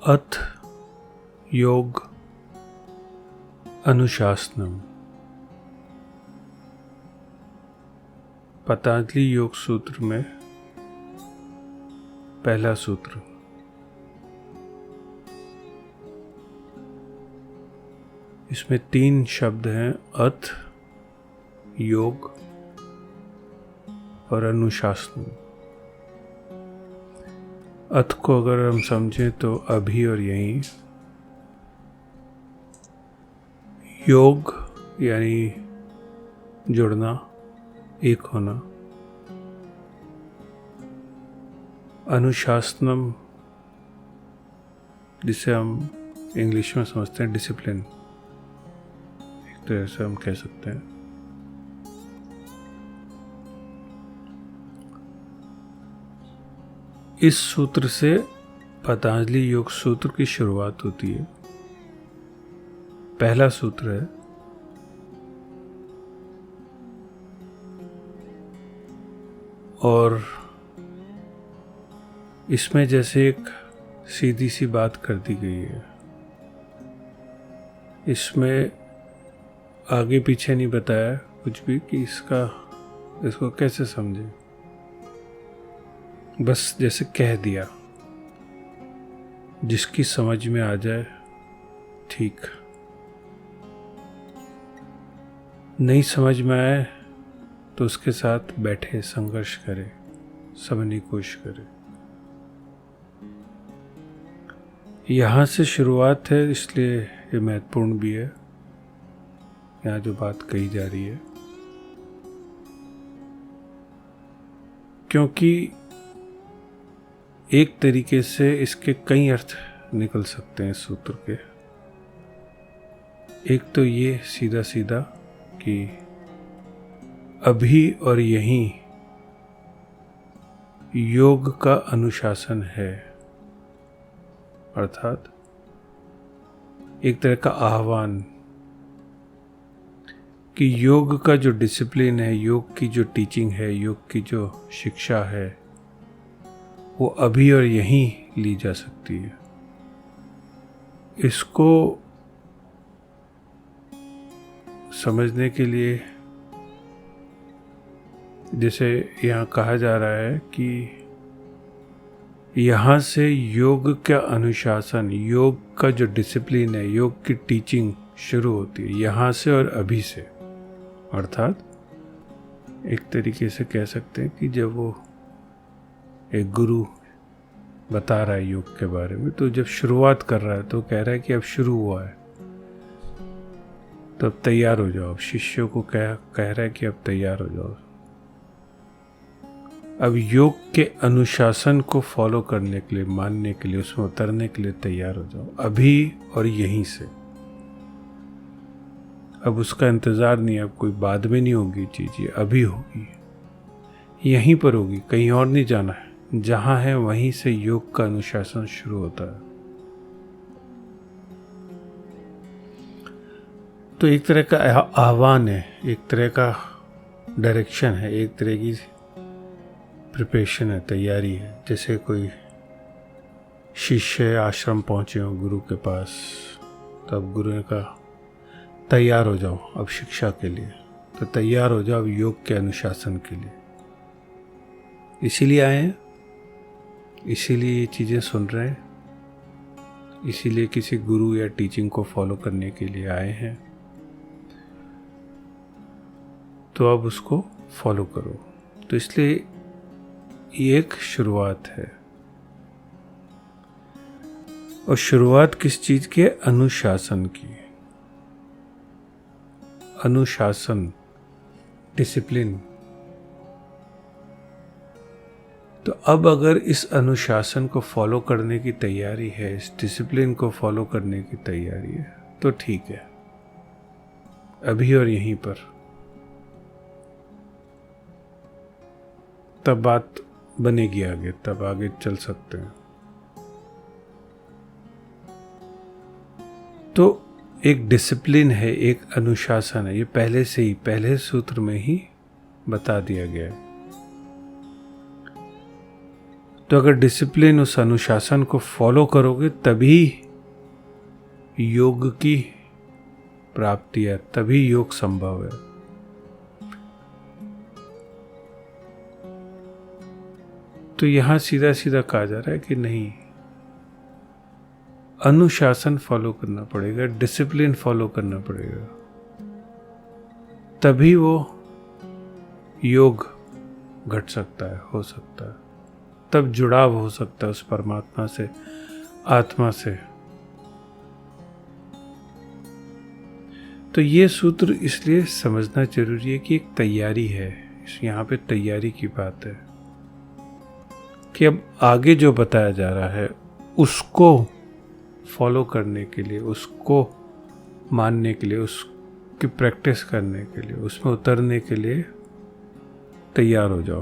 अथ योग अनुशासनम। पतंजलि योग सूत्र में पहला सूत्र। इसमें 3 शब्द हैं, अथ, योग और अनुशासन। अथ को अगर हम समझें तो अभी और यहीं, योग यानी जुड़ना, एक होना, अनुशासनम जिसे हम इंग्लिश में समझते हैं डिसिप्लिन, एक तरह से हम कह सकते हैं। इस सूत्र से पतंजलि योग सूत्र की शुरुआत होती है। पहला सूत्र है, और इसमें जैसे एक सीधी सी बात कर दी गई है। इसमें आगे पीछे नहीं बताया कुछ भी कि इसको कैसे समझे, बस जैसे कह दिया, जिसकी समझ में आ जाए ठीक, नहीं समझ में आए तो उसके साथ बैठे, संघर्ष करे, समझने की कोशिश करे। यहाँ से शुरुआत है, इसलिए ये महत्वपूर्ण भी है। यहाँ जो बात कही जा रही है, क्योंकि एक तरीके से इसके कई अर्थ निकल सकते हैं सूत्र के। एक तो ये सीधा सीधा कि अभी और यहीं योग का अनुशासन है, अर्थात एक तरह का आह्वान कि योग का जो डिसिप्लिन है, योग की जो टीचिंग है, योग की जो शिक्षा है, वो अभी और यहीं ली जा सकती है। इसको समझने के लिए जैसे यहाँ कहा जा रहा है कि यहाँ से योग का अनुशासन, योग का जो डिसिप्लिन है, योग की टीचिंग शुरू होती है यहाँ से और अभी से। अर्थात एक तरीके से कह सकते हैं कि जब वो एक गुरु बता रहा है योग के बारे में, तो जब शुरुआत कर रहा है तो कह रहा है कि अब शुरू हुआ है, तो अब तैयार हो जाओ। अब शिष्यों को कह रहा है कि अब तैयार हो जाओ, अब योग के अनुशासन को फॉलो करने के लिए, मानने के लिए, उसमें उतरने के लिए तैयार हो जाओ, अभी और यहीं से। अब उसका इंतज़ार नहीं, अब कोई बाद में नहीं होगी चीज़, ये अभी होगी, यहीं पर होगी, कहीं और नहीं जाना है। जहाँ है वहीं से योग का अनुशासन शुरू होता है। तो एक तरह का आह्वान है, एक तरह का डायरेक्शन है, एक तरह की प्रिपरेशन है, तैयारी है। जैसे कोई शिष्य आश्रम पहुँचे हो गुरु के पास, तब गुरु ने कहा तैयार हो जाओ अब शिक्षा के लिए, तो तैयार हो जाओ अब योग के अनुशासन के लिए। इसीलिए आए हैं, इसीलिए ये चीज़ें सुन रहे हैं, इसीलिए किसी गुरु या टीचिंग को फॉलो करने के लिए आए हैं, तो अब उसको फॉलो करो। तो इसलिए ये एक शुरुआत है। और शुरुआत किस चीज़ की है? अनुशासन की। अनुशासन, डिसिप्लिन। तो अब अगर इस अनुशासन को फॉलो करने की तैयारी है, इस डिसिप्लिन को फॉलो करने की तैयारी है, तो ठीक है, अभी और यहीं पर। तब बात बनेगी आगे, तब आगे चल सकते हैं। तो एक डिसिप्लिन है, एक अनुशासन है, ये पहले से ही, पहले सूत्र में ही बता दिया गया है। तो अगर डिसिप्लिन, उस अनुशासन को फॉलो करोगे तभी योग की प्राप्ति है, तभी योग संभव है। तो यहां सीधा सीधा कहा जा रहा है कि नहीं, अनुशासन फॉलो करना पड़ेगा, डिसिप्लिन फॉलो करना पड़ेगा, तभी वो योग घट सकता है, हो सकता है, तब जुड़ाव हो सकता है उस परमात्मा से, आत्मा से। तो ये सूत्र इसलिए समझना जरूरी है कि एक तैयारी है, यहाँ पे तैयारी की बात है कि अब आगे जो बताया जा रहा है उसको फॉलो करने के लिए, उसको मानने के लिए, उसकी प्रैक्टिस करने के लिए, उसमें उतरने के लिए तैयार हो जाओ।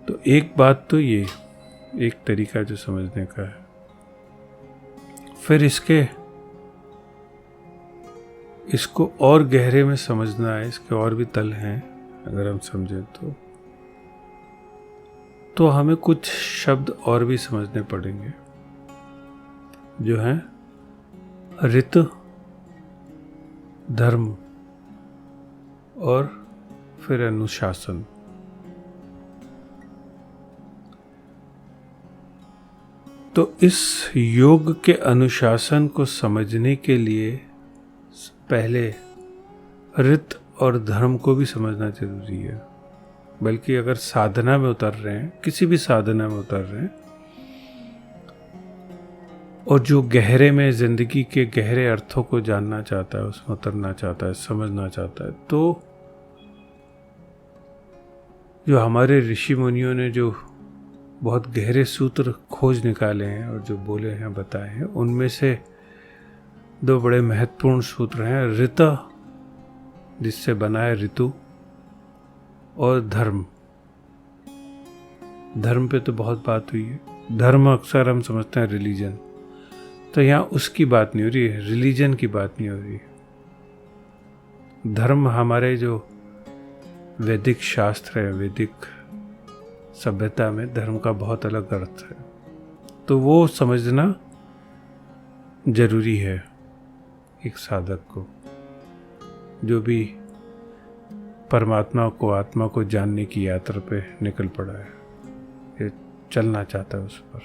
तो एक बात तो ये एक तरीका जो समझने का है। फिर इसको और गहरे में समझना है, इसके और भी तल हैं अगर हम समझें तो हमें कुछ शब्द और भी समझने पड़ेंगे जो हैं ऋत, धर्म और फिर अनुशासन। तो इस योग के अनुशासन को समझने के लिए पहले ऋत और धर्म को भी समझना जरूरी है। बल्कि अगर साधना में उतर रहे हैं, किसी भी साधना में उतर रहे हैं, और जो गहरे में जिंदगी के गहरे अर्थों को जानना चाहता है, उसमें उतरना चाहता है, समझना चाहता है, तो जो हमारे ऋषि मुनियों ने जो बहुत गहरे सूत्र खोज निकाले हैं और जो बोले हैं, बताए हैं, उनमें से दो बड़े महत्वपूर्ण सूत्र हैं, ऋत जिससे बना है ऋतु, और धर्म। धर्म पे तो बहुत बात हुई है। धर्म अक्सर हम समझते हैं रिलीजन, तो यहाँ उसकी बात नहीं हो रही है, रिलीजन की बात नहीं हो रही है। धर्म हमारे जो वैदिक शास्त्र है, वैदिक सभ्यता में धर्म का बहुत अलग अर्थ है, तो वो समझना जरूरी है एक साधक को, जो भी परमात्मा को, आत्मा को जानने की यात्रा पे निकल पड़ा है, ये चलना चाहता है उस पर।